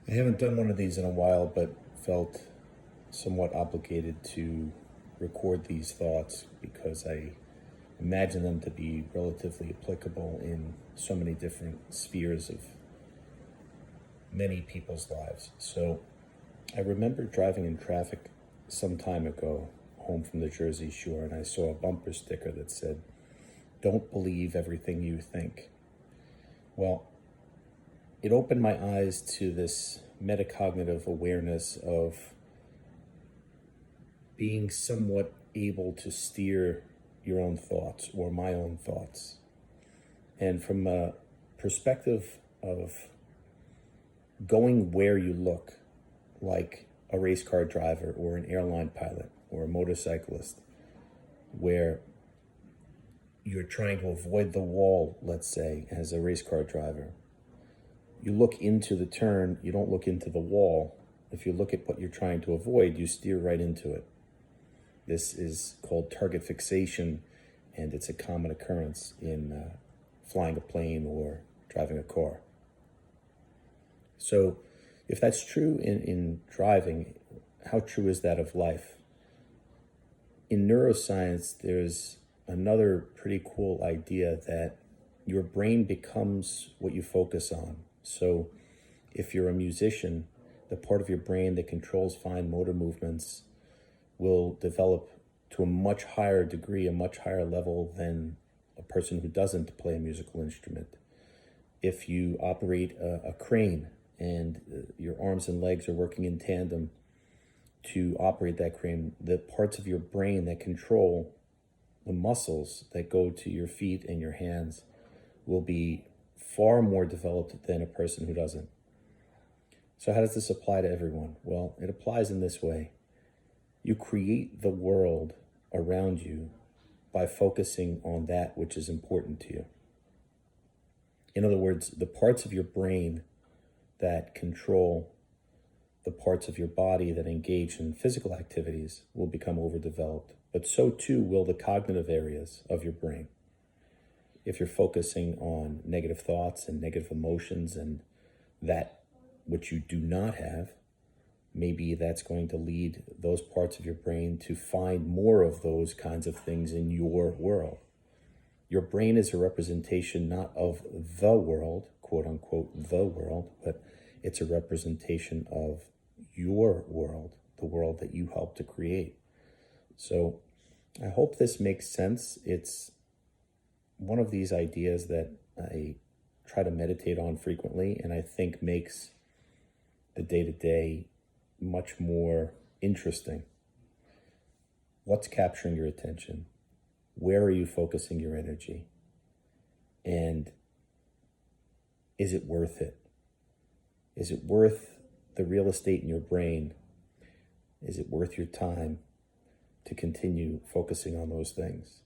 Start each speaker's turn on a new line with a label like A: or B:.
A: I haven't done one of these in a while, but felt somewhat obligated to record these thoughts because I imagine them to be relatively applicable in so many different spheres of many people's lives. So I remember driving in traffic some time ago home from the Jersey Shore, and I saw a bumper sticker that said, "Don't believe everything you think." Well, it opened my eyes to this metacognitive awareness of being somewhat able to steer your own thoughts or my own thoughts. And from a perspective of going where you look, like a race car driver or an airline pilot or a motorcyclist, where you're trying to avoid the wall, let's say, as a race car driver. You look into the turn, you don't look into the wall. If you look at what you're trying to avoid, you steer right into it. This is called target fixation, and it's a common occurrence in flying a plane or driving a car. So if that's true in driving, how true is that of life? In neuroscience, there's another pretty cool idea that your brain becomes what you focus on. So if you're a musician, the part of your brain that controls fine motor movements will develop to a much higher degree, a much higher level than a person who doesn't play a musical instrument. If you operate a crane and your arms and legs are working in tandem to operate that crane, the parts of your brain that control the muscles that go to your feet and your hands will be far more developed than a person who doesn't. So how does this apply to everyone? Well, it applies in this way. You create the world around you by focusing on that which is important to you. In other words, the parts of your brain that control the parts of your body that engage in physical activities will become overdeveloped, but so too will the cognitive areas of your brain. If you're focusing on negative thoughts and negative emotions and that which you do not have, maybe that's going to lead those parts of your brain to find more of those kinds of things in your world. Your brain is a representation not of the world, quote unquote, the world, but it's a representation of your world, the world that you helped to create. So I hope this makes sense. It's one of these ideas that I try to meditate on frequently, and I think makes the day-to-day much more interesting. What's capturing your attention? Where are you focusing your energy? And is it worth it? Is it worth the real estate in your brain? Is it worth your time to continue focusing on those things?